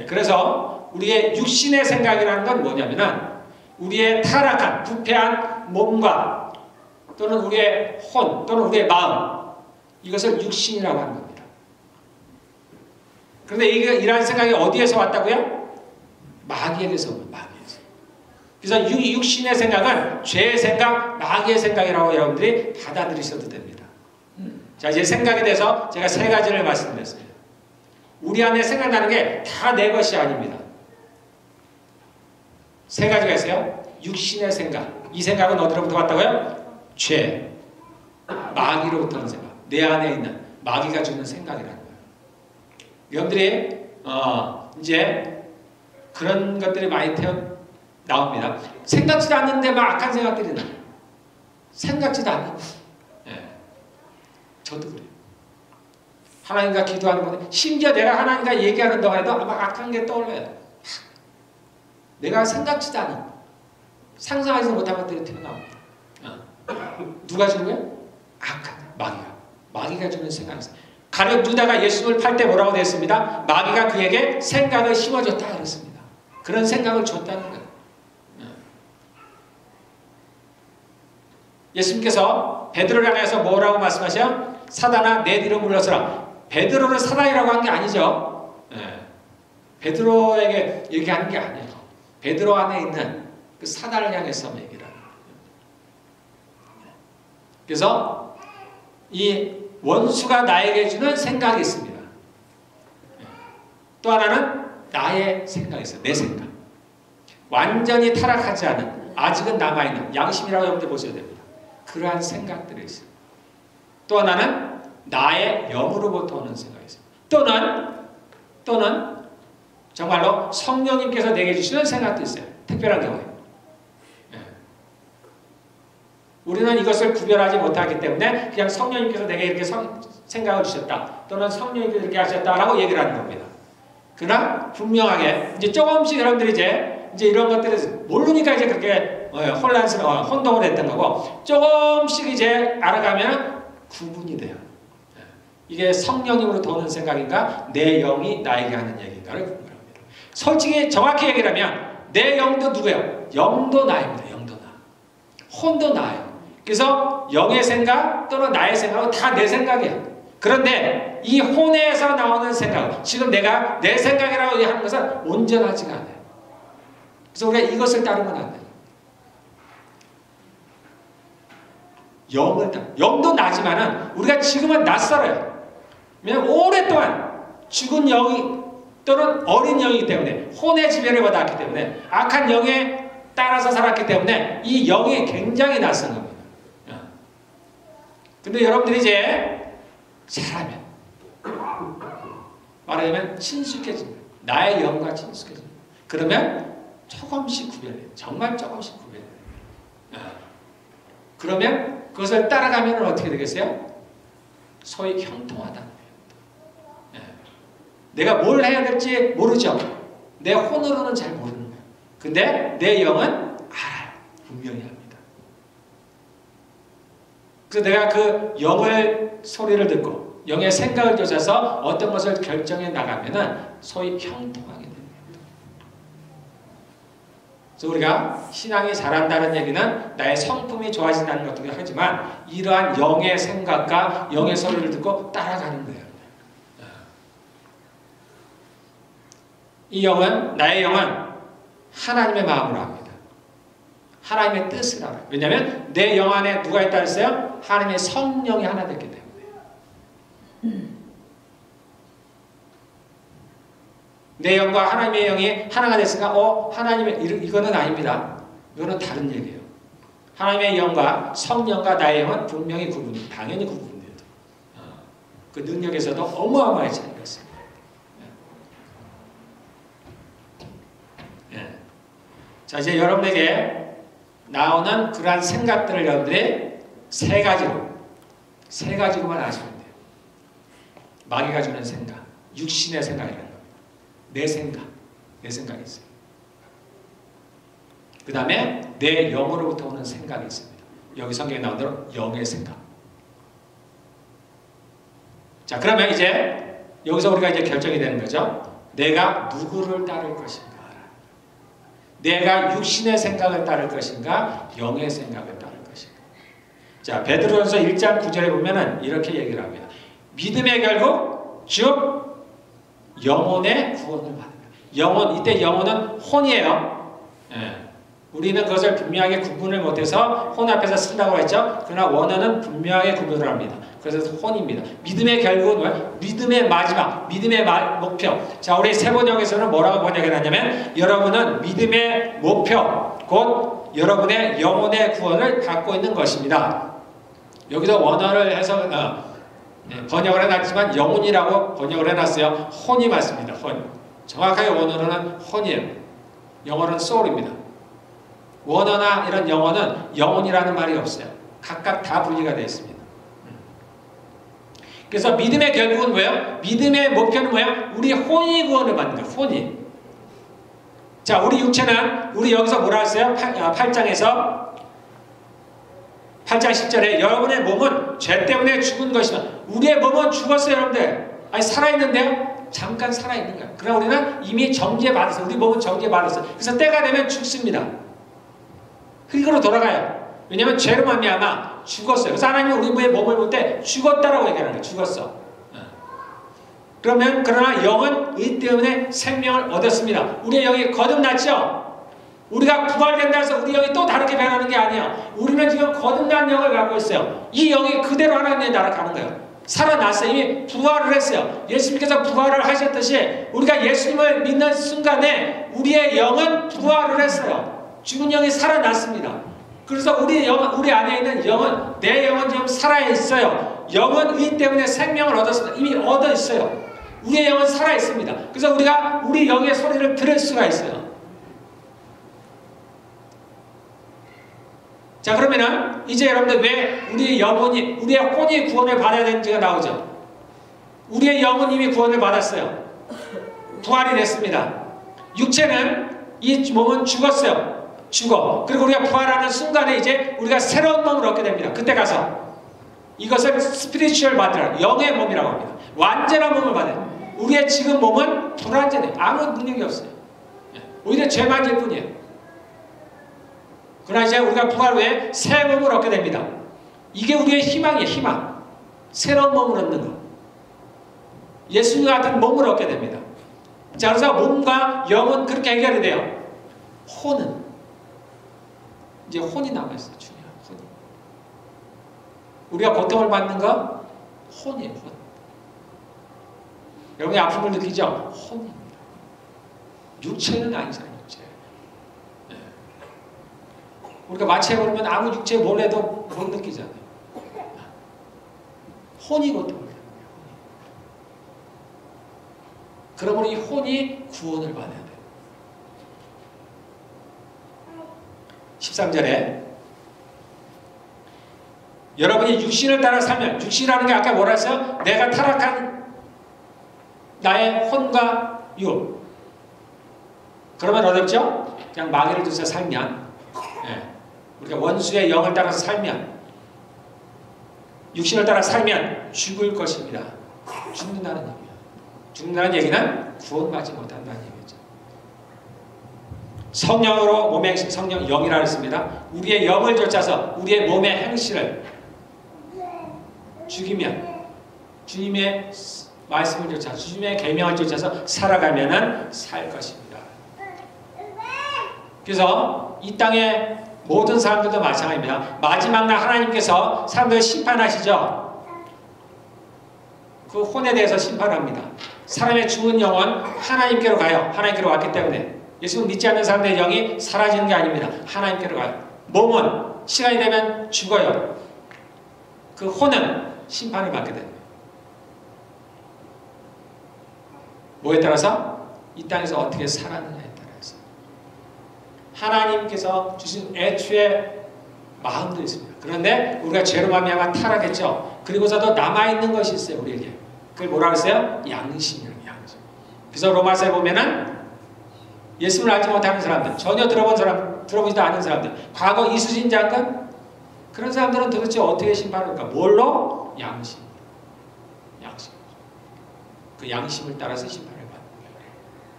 그래서 우리의 육신의 생각이라는 건 뭐냐면은 우리의 타락한 부패한 몸과 또는 우리의 혼 또는 우리의 마음 이것을 육신이라고 하는 겁니다. 그런데 이러한 생각이 어디에서 왔다고요? 마귀에게서 온 마귀에서. 그래서 육신의 생각은 죄의 생각, 마귀의 생각이라고 여러분들이 받아들이셔도 됩니다. 자, 이제 생각에 대해서 제가 세 가지를 말씀드렸습니다. 우리 안에 생각나는 게 다 내 것이 아닙니다. 세 가지가 있어요. 육신의 생각. 이 생각은 어디로부터 왔다고요? 죄. 마귀로부터 오는 생각. 내 안에 있는 마귀가 주는 생각이라는 거예요. 여러분들이 이제 그런 것들이 많이 나옵니다. 생각지도 않는데 막 악한 생각들이 나요. 생각지도 않는. 예. 저도 그래요. 하나님과 기도하는 건데 심지어 내가 하나님과 얘기하는 동안에도 아마 악한 게 떠올라요. 내가 생각지도 않은 상상하지 못한 것들이 튀어나옵니다. 누가 주는 거예요? 악한 마귀가 주는 생각이었어요. 가룟 유다가 예수를 팔 때 뭐라고 됐습니다? 마귀가 그에게 생각을 심어줬다 그랬습니다. 그런 생각을 줬다는 거예요. 예수님께서 베드로를 향해서 뭐라고 말씀하셔요? 사단아 내 뒤로 물러서라. 베드로를 사단이라고 한 게 아니죠. 베드로에게 얘기하는 게 아니에요. 베드로 안에 있는 그 사단을 향해서 얘기를 하는 거예요. 그래서 이 원수가 나에게 주는 생각이 있습니다. 또 하나는 나의 생각이 있어요. 내 생각. 완전히 타락하지 않은 아직은 남아있는 양심이라고 여러분들 보셔야 됩니다. 그러한 생각들이 있어요. 또 하나는 나의 영으로부터 오는 생각이 있어요. 또는 정말로 성령님께서 내게 주시는 생각도 있어요. 특별한 경우에. 우리는 이것을 구별하지 못하기 때문에 그냥 성령님께서 내게 이렇게 생각을 주셨다. 또는 성령님께서 이렇게 하셨다라고 얘기를 하는 겁니다. 그러나 분명하게 이제 조금씩 여러분들이 이제 이런 것들을 모르니까 이제 그렇게 혼동을 했던 거고 조금씩 이제 알아가면 구분이 돼요. 이게 성령님으로부터 오는 생각인가 내 영이 나에게 하는 얘기인가를 구분합니다. 솔직히 정확히 얘기를 하면 내 영도 누구예요? 영도 나입니다. 영도 나. 혼도 나예요. 그래서 영의 생각 또는 나의 생각은 다 내 생각이에요. 그런데 이 혼에서 나오는 생각, 지금 내가 내 생각이라고 하는 것은 온전하지가 않아요. 그래서 우리가 이것을 따르면 안 돼요. 영도 나지만은 우리가 지금은 낯설어요. 왜냐하면 오랫동안 죽은 영이 또는 어린 영이기 때문에 혼의 지배를 받았기 때문에 악한 영에 따라서 살았기 때문에 이 영이 굉장히 낯선 겁니다. 근데 여러분들이 이제 잘하면 말하자면 친숙해집니다. 나의 영과 친숙해집니다. 그러면 조금씩 구별해요. 정말 조금씩 구별해요. 그러면 그것을 따라가면 어떻게 되겠어요? 소위 형통하다는 거예요. 내가 뭘 해야 될지 모르죠. 내 혼으로는 잘 모르는 거예요. 근데 내 영은 알아요. 분명히 합니다. 그래서 내가 그 영의 소리를 듣고 영의 생각을 쫓아서 어떤 것을 결정해 나가면은 소위 형통하게 됩니다. 그래서 우리가 신앙이 잘한다는 얘기는 나의 성품이 좋아진다는 것도 하지만 이러한 영의 생각과 영의 소리를 듣고 따라가는 거예요. 이 영은, 나의 영은 하나님의 마음으로 합니다. 하나님의 뜻을 알아요. 왜냐하면 내 영 안에 누가 있다 했어요? 하나님의 성령이 하나 됐기 때문에. 내 영과 하나님의 영이 하나가 됐으니까 하나님의 이거는 아닙니다. 이거는 다른 얘기예요. 하나님의 영과 성령과 나의 영은 분명히 당연히 구분돼요. 그 능력에서도 어마어마한 차이가 있습니다. 자, 이제 여러분에게 나오는 그러한 생각들을 여러분들이 세 가지로만 아시면 돼요. 마귀가 주는 생각, 육신의 생각이라는 겁니다. 내 생각이 있어요. 그 다음에 내 영으로부터 오는 생각이 있습니다. 여기 성경에 나온 대로 영의 생각. 자, 그러면 이제 여기서 우리가 이제 결정이 되는 거죠. 내가 누구를 따를 것인가? 내가 육신의 생각을 따를 것인가? 영의 생각을 따를 것인가? 자, 베드로전서 1장 9절에 보면은 이렇게 얘기를 합니다. 믿음의 결국 즉 영혼의 구원을 받는다. 영혼, 이때 영혼은 혼이에요. 우리는 그것을 분명하게 구분을 못해서 혼 앞에서 쓴다고 했죠. 그러나 원어는 분명하게 구분을 합니다. 그래서 혼입니다. 믿음의 결국은 뭐예요? 믿음의 마지막, 믿음의 목표. 자, 우리 세번역에서는 뭐라고 번역을 하냐면 여러분은 믿음의 목표, 곧 여러분의 영혼의 구원을 갖고 있는 것입니다. 여기서 원어를 해서 번역을 해놨지만 영혼이라고 번역을 해놨어요. 혼이 맞습니다. 혼. 정확하게 원어로는 혼이에요. 영어는 soul입니다. 원어나 이런 영어는 영혼이라는 말이 없어요. 각각 다 분리가 되어 있습니다. 그래서 믿음의 결국은 뭐예요? 믿음의 목표는 뭐예요? 우리 혼이 구원을 받는 거예요. 혼이. 자, 우리 육체는 우리 여기서 뭐라 했어요? 8장에서 8장 10절에 여러분의 몸은 죄 때문에 죽은 것이다. 우리의 몸은 죽었어요, 여러분들. 아니, 살아있는데요? 잠깐 살아있는 거예요. 그러나 우리는 이미 정죄받았어요. 우리 몸은 정죄받았어요. 그래서 때가 되면 죽습니다. 흙으로 돌아가요. 왜냐하면 죄로 말미암아 죽었어요. 그래서 하나님은 우리 몸을 볼 때 죽었다라고 얘기하는 거예요. 죽었어. 그러나 영은 의 때문에 생명을 얻었습니다. 우리의 영이 거듭났죠? 우리가 부활된다 해서 우리 영이 또 다르게 변하는 게 아니에요. 우리는 지금 거듭난 영을 갖고 있어요. 이 영이 그대로 하나님의 나라 가는 거예요. 살아났어요. 이미 부활을 했어요. 예수님께서 부활을 하셨듯이 우리가 예수님을 믿는 순간에 우리의 영은 부활을 했어요. 죽은 영이 살아났습니다. 그래서 우리 안에 있는 영은, 내 영은 지금 살아있어요. 영은 의 때문에 생명을 얻었습니다. 이미 얻어있어요. 우리의 영은 살아있습니다. 그래서 우리가 우리 영의 소리를 들을 수가 있어요. 자, 그러면은 이제 여러분들 왜 우리의 혼이 구원을 받아야 되는지가 나오죠. 우리의 영은 이미 구원을 받았어요. 부활이 됐습니다. 육체는, 이 몸은 죽었어요. 그리고 우리가 부활하는 순간에 이제 우리가 새로운 몸을 얻게 됩니다. 그때 가서 이것을 스피리추얼 바디라, 영의 몸이라고 합니다. 완전한 몸을 받아요. 우리의 지금 몸은 불완전해요. 아무 능력이 없어요. 오히려 죄만 질 뿐이에요. 그러나 이제 우리가 부활 후에 새 몸을 얻게 됩니다. 이게 우리의 희망이에요. 희망. 새로운 몸을 얻는 것. 예수님 같은 몸을 얻게 됩니다. 자, 그래서 몸과 영은 그렇게 해결이 돼요. 혼은 이제 혼이 남아있어요. 중요한 혼이. 우리가 고통을 받는 거 혼이에요. 혼. 여러분이 아픔을 느끼죠? 혼입니다. 육체는 아니잖아요. 육체. 네. 우리가 마취해 버리면 아무 육체 뭘 해도 못 느끼잖아요. 혼이거든요. 그러므로 이 혼이 구원을 받아야 돼요. 13절에 여러분이 육신을 따라 살면, 육신이라는 게 아까 뭐라 했어요? 내가 타락한 나의 혼과 유. 그러면 어렵죠? 그냥 마귀를 두서 살면, 우리가 원수의 영을 따라서 살면, 육신을 따라 살면 죽을 것입니다. 죽는다는 얘기예요. 죽는다는 얘기는 구원받지 못한다는 얘기죠. 성령으로 몸의 행실, 성령 영이라 했습니다. 우리의 영을 쫓아서 우리의 몸의 행실을 죽이면, 주님의 말씀을 쫓아서, 주님의 계명을 쫓아서 살아가면은 살 것입니다. 그래서 이 땅의 모든 사람들도 마찬가지입니다. 마지막 날 하나님께서 사람들을 심판하시죠. 그 혼에 대해서 심판합니다. 사람의 죽은 영은 하나님께로 가요. 하나님께로 왔기 때문에. 예수를 믿지 않는 사람들의 영이 사라지는 게 아닙니다. 하나님께로 가요. 몸은 시간이 되면 죽어요. 그 혼은 심판을 받게 됩니다. 뭐에 따라서? 이 땅에서 어떻게 살았느냐에 따라서. 하나님께서 주신 애초의 마음도 있습니다. 그런데 우리가 죄로 말미암아 타락했죠. 그리고서도 남아있는 것이 있어요. 우리에게. 그걸 뭐라고 했어요? 양심이에요. 양심. 그래서 로마서에 보면은 예수를 알지 못하는 사람들, 전혀 들어보지도 않은 사람들, 과거 이수진 장관, 그런 사람들은 도대체 어떻게 심판할까? 뭘로? 양심. 양심. 그 양심을 따라서 심판을 받는 거예요.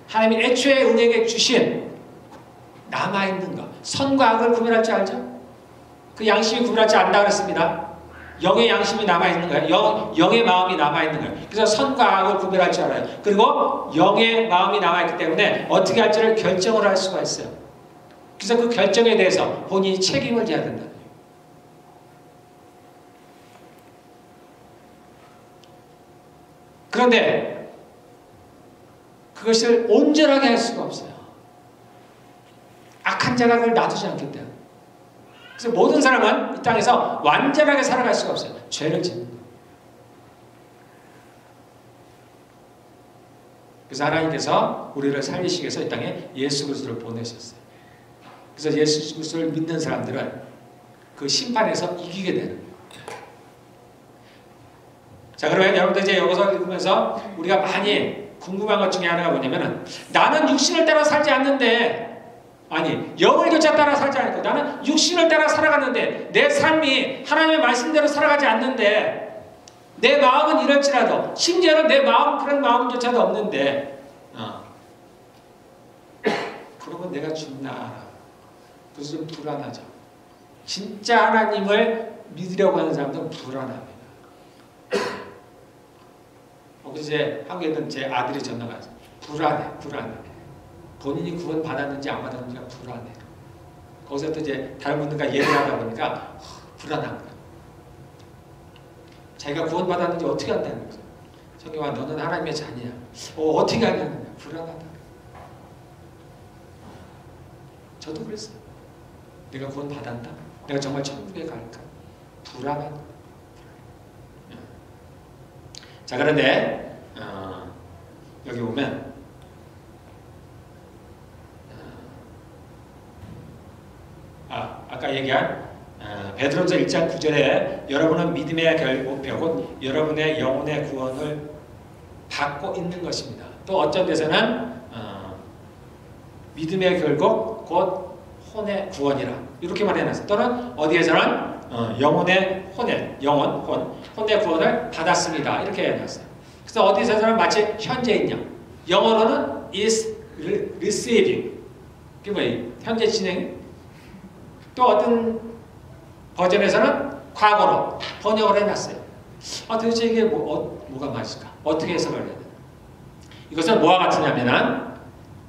하나님이 애초에 우리에게 주신 남아있는 것, 선과 악을 구별할 줄 알죠? 그 양심이 구별할 줄 안다 그랬습니다. 영의 양심이 남아있는 거예요. 영의 마음이 남아있는 거예요. 그래서 선과 악을 구별할 줄 알아요. 그리고 영의 마음이 남아있기 때문에 어떻게 할지를 결정을 할 수가 있어요. 그래서 그 결정에 대해서 본인이 책임을 져야 된다. 그런데 그것을 온전하게 할 수가 없어요. 악한 자가 그걸 놔두지 않기 때문에. 그래서 모든 사람은 이 땅에서 완전하게 살아갈 수가 없어요. 죄를 짓는 거예요. 그래서 하나님께서 우리를 살리시기 위해서 이 땅에 예수 그리스도를 보내셨어요. 그래서 예수 그리스도를 믿는 사람들은 그 심판에서 이기게 되는 거예요. 자, 그러면 여러분들 이제 여기서 읽으면서 우리가 많이 궁금한 것 중에 하나가 뭐냐면은, 나는 육신을 따라 살지 않는데, 아니 영을 교차 따라 살지 않고 나는 육신을 따라 살아가는데, 내 삶이 하나님의 말씀대로 살아가지 않는데, 내 마음은 이럴지라도, 심지어는 내 마음 그런 마음조차도 없는데, 그러면 내가 죽나? 그래서 좀 불안하죠. 진짜 하나님을 믿으려고 하는 사람들은 불안합니다. 그래서 이제 한국에 있는 제 아들이 전화가 왔어요. 불안해. 본인이 구원 받았는지 안 받았는지가 불안해. 거기서 또 이제 다른 분들과 얘기를 하다 보니까 불안한 거야. 자기가 구원 받았는지 어떻게 한다는 거죠. 성경아, 너는 하나님의 자녀야. 어떻게 하냐는 거야. 불안하다. 저도 그랬어요. 내가 구원 받았다. 내가 정말 천국에 갈까. 불안한 거야. 자, 그런데 여기 보면 아까 얘기한 베드로전서 1장 9절에 여러분은 믿음의 목표 곧 여러분의 영혼의 구원을 받고 있는 것입니다. 또 어떤 데서는 믿음의 결국 곧 혼의 구원이라 이렇게 말해놨어요. 또는 어디에서는 영혼의 혼의 구원을 받았습니다. 이렇게 해놨어요. 그래서 어디서는 마치 현재인형, 영어로는 is receiving, 그게 뭐예요? 현재 진행. 또 어떤 버전에서는 과거로 번역을 해놨어요. 도대체 이게 뭐가 맞을까? 어떻게 해석을 해야 되나? 이것은 뭐와 같으냐면은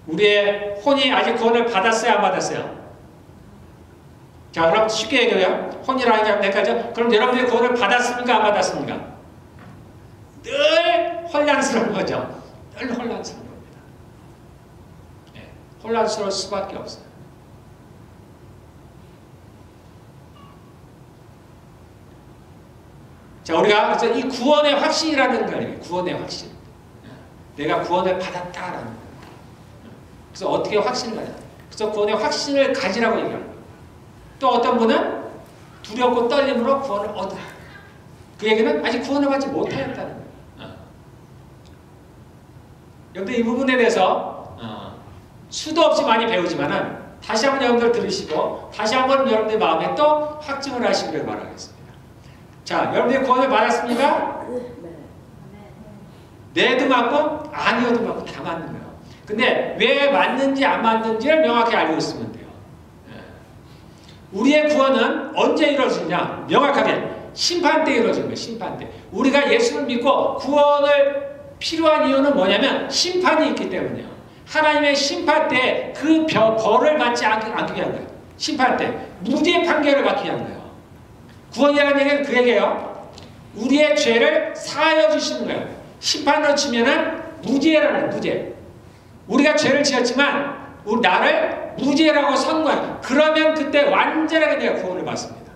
우리의 혼이 아직 구원을 받았어요, 안 받았어요? 자, 그럼 쉽게 얘기해요. 혼이라는 게 헷갈리죠? 그럼 여러분들이 구원을 받았습니까, 안 받았습니까? 늘 혼란스러운 거죠. 늘 혼란스러운 겁니다. 예, 혼란스러울 수밖에 없어요. 자, 우리가 그래서 이 구원의 확신이라는 거예요. 구원의 확신. 내가 구원을 받았다라는 거예요. 그래서 어떻게 확신을 가냐? 그래서 구원의 확신을 가지라고 얘기하는 거예요. 또 어떤 분은 두렵고 떨림으로 구원을 얻으라. 그 얘기는 아직 구원을 받지 못하였다는 거예요. 여러분들 이 부분에 대해서 수도 없이 많이 배우지만은 다시 한번 여러분들 들으시고 다시 한번 여러분들 마음에 또 확증을 하시기를 바라겠습니다. 자, 여러분들이 구원을 받았습니까? 네도 맞고 아니어도 맞고 다 맞는 거예요. 근데 왜 맞는지 안 맞는지를 명확히 알고 있으면 돼요. 우리의 구원은 언제 이루어지냐? 명확하게 심판 때 이루어지는 거예요. 심판 때. 우리가 예수를 믿고 구원을 필요한 이유는 뭐냐면 심판이 있기 때문이에요. 하나님의 심판 때 그 벌을 받지 않기 위한 거예요. 심판 때 무죄 판결을 받기 위한 거예요. 구원이라는 얘기는 그 얘기예요. 우리의 죄를 사하여 주시는 거예요. 심판으로 치면은 무죄라는 거예요. 무죄. 우리가 죄를 지었지만 나를 무죄라고 선고해요. 그러면 그때 완전하게 내가 구원을 받습니다.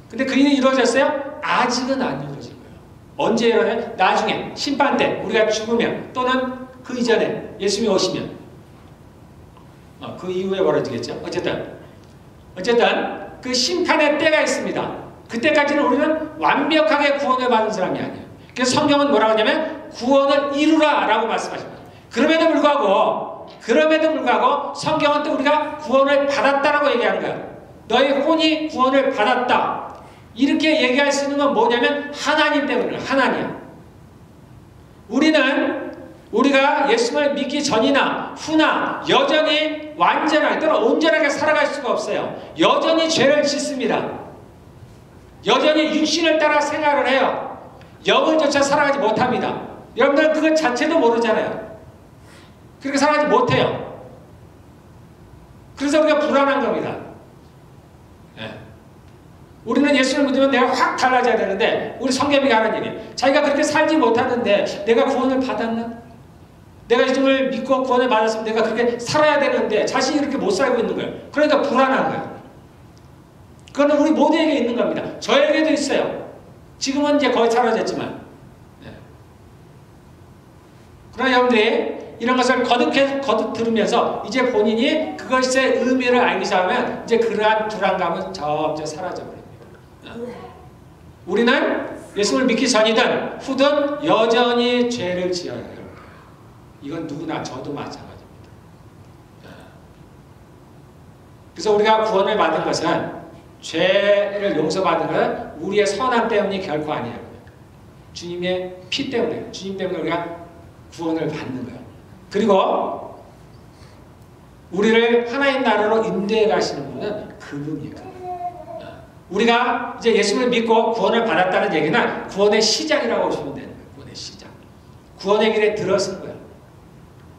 근데 그 일이 이루어졌어요? 아직은 안 이루어진 거예요. 언제 일어나요? 나중에 심판 때 우리가 죽으면 또는 그 이전에 예수님이 오시면 그 이후에 벌어지겠죠. 어쨌든 그 심판의 때가 있습니다. 그때까지는 우리는 완벽하게 구원을 받은 사람이 아니에요. 그래서 성경은 뭐라고 하냐면 구원을 이루라 라고 말씀하십니다. 그럼에도 불구하고 성경은 또 우리가 구원을 받았다라고 얘기하는 거예요. 너희 혼이 구원을 받았다. 이렇게 얘기할 수 있는 건 뭐냐면 하나님 때문이에요. 하나님. 우리가 예수를 믿기 전이나 후나 여전히 완전하게 또는 온전하게 살아갈 수가 없어요. 여전히 죄를 짓습니다. 여전히 육신을 따라 생활을 해요. 영을조차 살아가지 못합니다. 여러분들은 그것 자체도 모르잖아요. 그렇게 살아가지 못해요. 그래서 우리가 불안한 겁니다. 네. 우리는 예수를 믿으면 내가 확 달라져야 되는데 우리 성경이 하는 얘기 자기가 그렇게 살지 못하는데 내가 구원을 받았나? 내가 예수를 믿고 구원을 받았으면 내가 그렇게 살아야 되는데 자신이 이렇게 못 살고 있는 거예요. 그러니까 불안한 거예요. 그거는 우리 모두에게 있는 겁니다. 저에게도 있어요. 지금은 이제 거의 사라졌지만. 네. 그러나 여러분들이 이런 것을 거듭 들으면서 이제 본인이 그것의 의미를 알기 시작하면 이제 그러한 불안감은 점점 사라져 버립니다. 우리는 예수를 믿기 전이든 후든 여전히 죄를 지어야 해요. 이건 누구나 저도 마찬가지입니다. 그래서 우리가 구원을 받은 것은 죄를 용서받은 것은 우리의 선함 때문이 결코 아니에요. 주님의 피 때문에, 주님 때문에 우리가 구원을 받는 거예요. 그리고 우리를 하나님 나라로 인도해 가시는 분은 그분이에요. 우리가 이제 예수를 믿고 구원을 받았다는 얘기는 구원의 시작이라고 보시면 되는 거예요. 구원의 시작. 구원의 길에 들어선 거예요.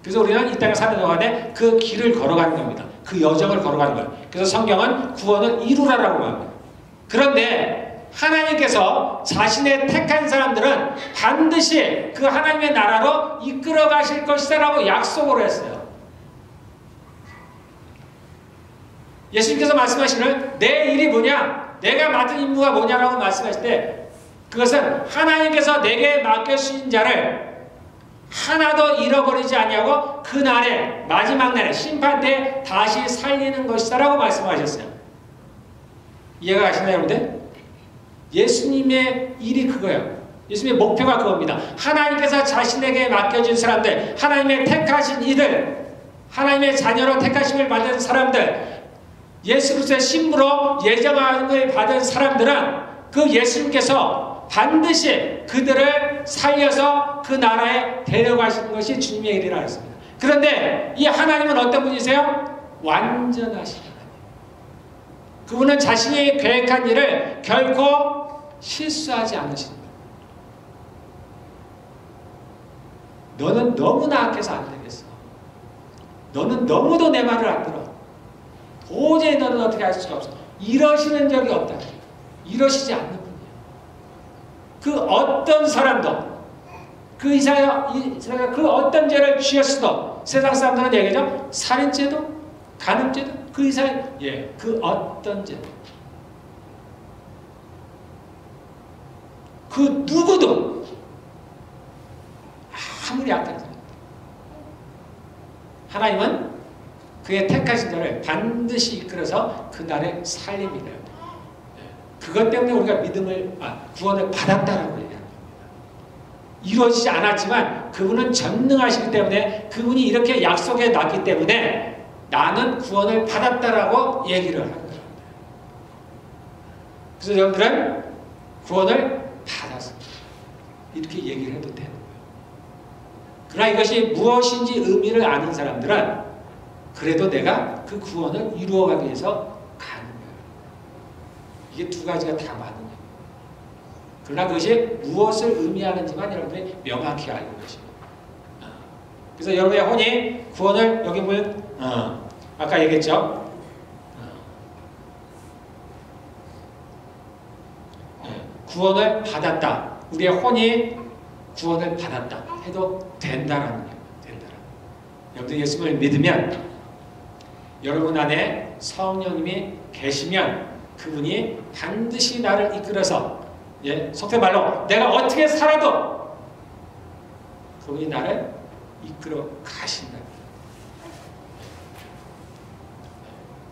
그래서 우리는 이 땅에 사는 동안에 그 길을 걸어가는 겁니다. 그 여정을 걸어가는 거예요. 그래서 성경은 구원을 이루라라고 합니다. 그런데 하나님께서 자신의 택한 사람들은 반드시 그 하나님의 나라로 이끌어 가실 것이다 라고 약속을 했어요. 예수님께서 말씀하시는 내 일이 뭐냐? 내가 맡은 임무가 뭐냐라고 말씀하실 때 그것은 하나님께서 내게 맡겨주신 자를 하나도 잃어버리지 아니하고 그 날에 마지막 날에 심판 때 다시 살리는 것이다 라고 말씀하셨어요. 이해가 가시나요 여러분들? 예수님의 일이 그거예요. 예수님의 목표가 그겁니다. 하나님께서 자신에게 맡겨준 사람들, 하나님의 택하신 이들, 하나님의 자녀로 택하심을 받은 사람들, 예수 그리스도의 신부로 예정함을 받은 사람들은 그 예수님께서 반드시 그들을 살려서 그 나라에 데려가시는 것이 주님의 일이라 했습니다. 그런데 이 하나님은 어떤 분이세요? 완전하신 하나님. 그분은 자신이 계획한 일을 결코 실수하지 않으십니다. 너는 너무나 악해서 안 되겠어. 너는 너무도 내 말을 안 들어. 도저히 너는 어떻게 할 수가 없어. 이러시는 적이 없다. 이러시지 않는 분이에요. 그 어떤 사람도 그 이사야 그 어떤 죄를 지었어도 세상 사람들은 얘기죠. 살인죄도 간음죄도 그 이사야 그 어떤 죄도 그 누구도 아무리 악한 사람 하나님은 그의 택하신 자를 반드시 이끌어서 그날에 살립니다. 그것 때문에 우리가 구원을 받았다라고 얘기합니다. 이루어지지 않았지만 그분은 전능하시기 때문에 그분이 이렇게 약속해 놨기 때문에 나는 구원을 받았다라고 얘기를 하는 겁니다. 그래서 여러분들은 구원을 받았습니다. 이렇게 얘기를 해도 되는 거예요. 그러나 이것이 무엇인지 의미를 아는 사람들은 그래도 내가 그 구원을 이루어가기 위해서 가는 거예요. 이게 두 가지가 다 맞는 거예요. 그러나 그것이 무엇을 의미하는지만 여러분들이 명확히 알고 계십니다. 그래서 여러분의 혼이 구원을 여기 보면 아까 얘기했죠. 구원을 받았다. 우리의 혼이 구원을 받았다 해도 된다라는 거예요. 여러분들 예수님을 믿으면 여러분 안에 성령님이 계시면 그분이 반드시 나를 이끌어서 속된 말로 내가 어떻게 살아도 그분이 나를 이끌어 가신다.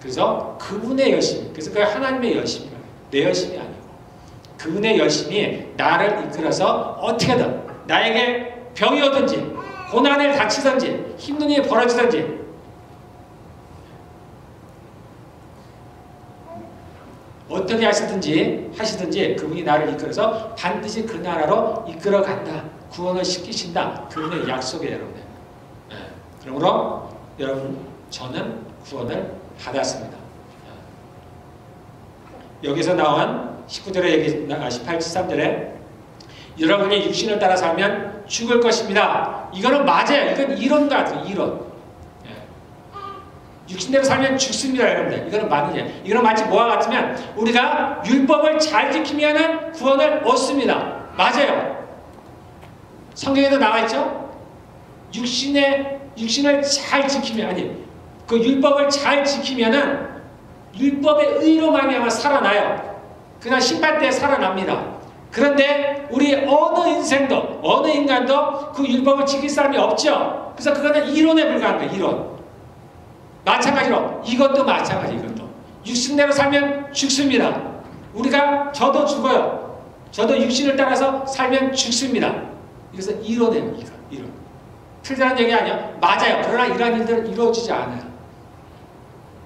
그래서 그분의 열심, 그래서 그 하나님의 열심이라 내 열심이 아니고 그분의 열심이 나를 이끌어서 어떻게든 나에게 병이 오든지 고난을 닥치든지 힘든 일이 벌어지든지 어떻게 하시든지 그분이 나를 이끌어서 반드시 그 나라로 이끌어 간다. 구원을 시키신다. 그분의 약속이에요, 여러분. 그러므로 여러분 저는 구원을 받았습니다. 여기서 나온 19절에 얘기 18, 13절에 여러분이 육신을 따라 살면 죽을 것입니다. 이거는 맞아요. 이건 이론 같아요. 이론. 육신대로 살면 죽습니다, 여러분들. 이거는 맞느냐? 이거는 마치 뭐와 같으면 우리가 율법을 잘 지키면은 구원을 얻습니다. 맞아요. 성경에도 나와 있죠? 육신을 잘 지키면 그 율법을 잘 지키면은 율법의 의로 말미암아 살아나요. 그러나 심판 때 살아납니다. 그런데 우리 어느 인간도 그 율법을 지킬 사람이 없죠. 그래서 그거는 이론에 불과한 거예요. 이론. 마찬가지로 이것도 마찬가지. 이것도 육신대로 살면 죽습니다. 저도 죽어요. 저도 육신을 따라서 살면 죽습니다. 그래서 이론이에요. 이론. 틀리다는 얘기 아니야. 맞아요. 그러나 이러한 일들은 이루어지지 않아요.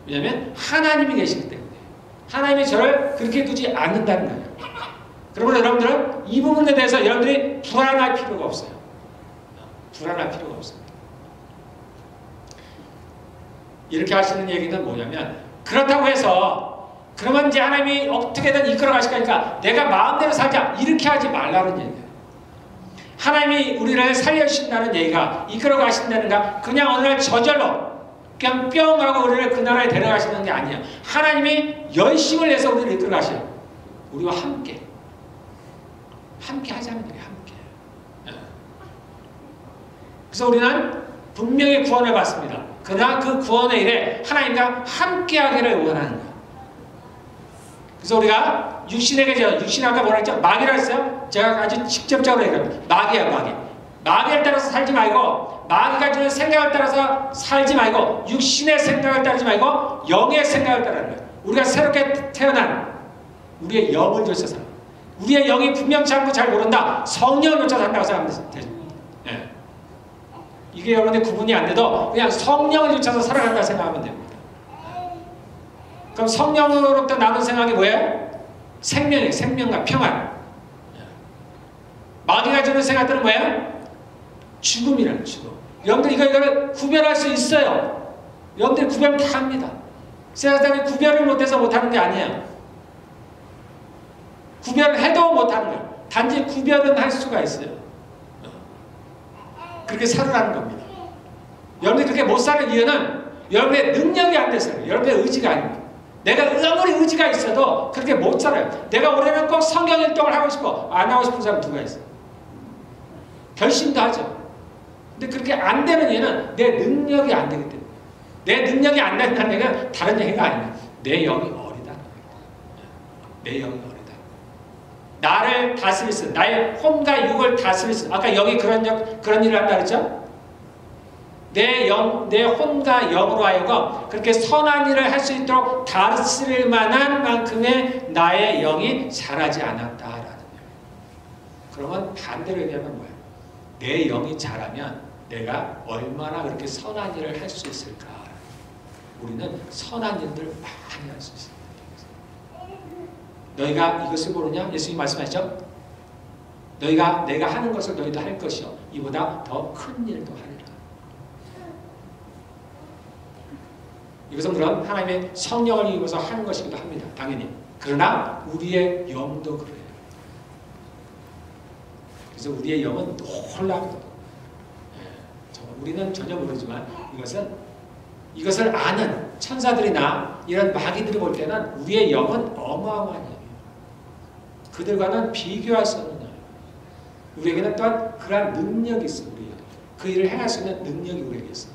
왜냐하면 하나님이 계시기 때문에 하나님이 저를 그렇게 두지 않는다는 거예요. 그러므로 여러분들은 이 부분에 대해서 여러분들이 불안할 필요가 없어요. 불안할 필요가 없어요. 이렇게 하시는 얘기는 뭐냐면 그렇다고 해서 그러면 이제 하나님이 어떻게든 이끌어 가실 거니까 내가 마음대로 살자 이렇게 하지 말라는 얘기예요. 하나님이 우리를 살려주신다는 얘기가 이끌어 가신다는가 그냥 어느 날 저절로 그냥 뿅 하고 우리를 그 나라에 데려가시는 게 아니에요. 하나님이 열심을 내서 우리를 이끌어 가셔요. 우리와 함께 하자는 얘기예요. 함께. 그래서 우리는 분명히 구원을 받습니다. 그러나 그 구원의 일에 하나님과 함께하기를 원하는 거예요. 그래서 우리가 육신 아까 뭐라 했죠? 마귀라 했어요? 제가 아주 직접적으로 얘기합니다. 마귀야. 마귀를 따라서 살지 말고 마귀가 주는 생각을 따라서 살지 말고 육신의 생각을 따르지 말고 영의 생각을 따르는 거예요. 우리가 새롭게 태어난 우리의 영을 쫓아서 우리의 영이 분명치 않고 잘 모른다. 성령을 쫓아서 한다고 생각하면 되죠. 이게 여러분의 구분이 안 돼도 그냥 성령을 쫓아서 살아간다 생각하면 됩니다. 그럼 성령으로부터 나눈 생각이 뭐예요? 생명이에요. 생명과 평안. 마귀가 주는 생각들은 뭐예요? 죽음이라는 죽음. 여러분들 이거를 구별할 수 있어요. 여러분들 구별 다 합니다. 세상 사람이 구별을 못해서 못하는 게 아니에요. 구별을 해도 못하는 거예요. 단지 구별은 할 수가 있어요. 그렇게 살으라는 겁니다. 여러분들이 그렇게 못 사는 이유는 여러분의 능력이 안 돼서요. 여러분의 의지가 아닙니다. 내가 아무리 의지가 있어도 그렇게 못 살아요. 내가 올해는 꼭 성경 일동을 하고 싶어. 안 하고 싶은 사람 누가 있어요? 결심도 하죠. 근데 그렇게 안 되는 얘는 내 능력이 안 되기 때문에. 내 능력이 안 된다는 얘기는 다른 얘기가 아니에요. 내 영이 어리다. 내 영이 어리다. 나를 다스릴 수, 나의 혼과 육을 다스릴 수. 아까 영이 그런 일을 한다 그랬죠? 내 혼과 영으로 하여금 그렇게 선한 일을 할 수 있도록 다스릴 만한 만큼의 나의 영이 자라지 않았다라는 거예요. 그러면 반대로 얘기하면 뭐야? 내 영이 자라면 내가 얼마나 그렇게 선한 일을 할 수 있을까? 우리는 선한 일들 많이 할 수 있습니다. 너희가 이것을 모르냐? 예수님 말씀하시죠? 너희가 내가 하는 것을 너희도 할 것이요 이보다 더 큰 일도 하리라. 이것은 그런 하나님의 성령을 입어서 하는 것이기도 합니다. 당연히. 그러나 우리의 영도 그래요. 그래서 우리의 영은 놀랍거든. 우리는 전혀 모르지만 이것을 아는 천사들이나 이런 마귀들이 볼 때는 우리의 영은 어마어마한 영이에요. 그들과는 비교할 수 없는 영이에요. 우리에게는 또한 그러한 능력이 있어. 우리 영. 그 일을 행할 수 있는 능력이 우리에게 있어.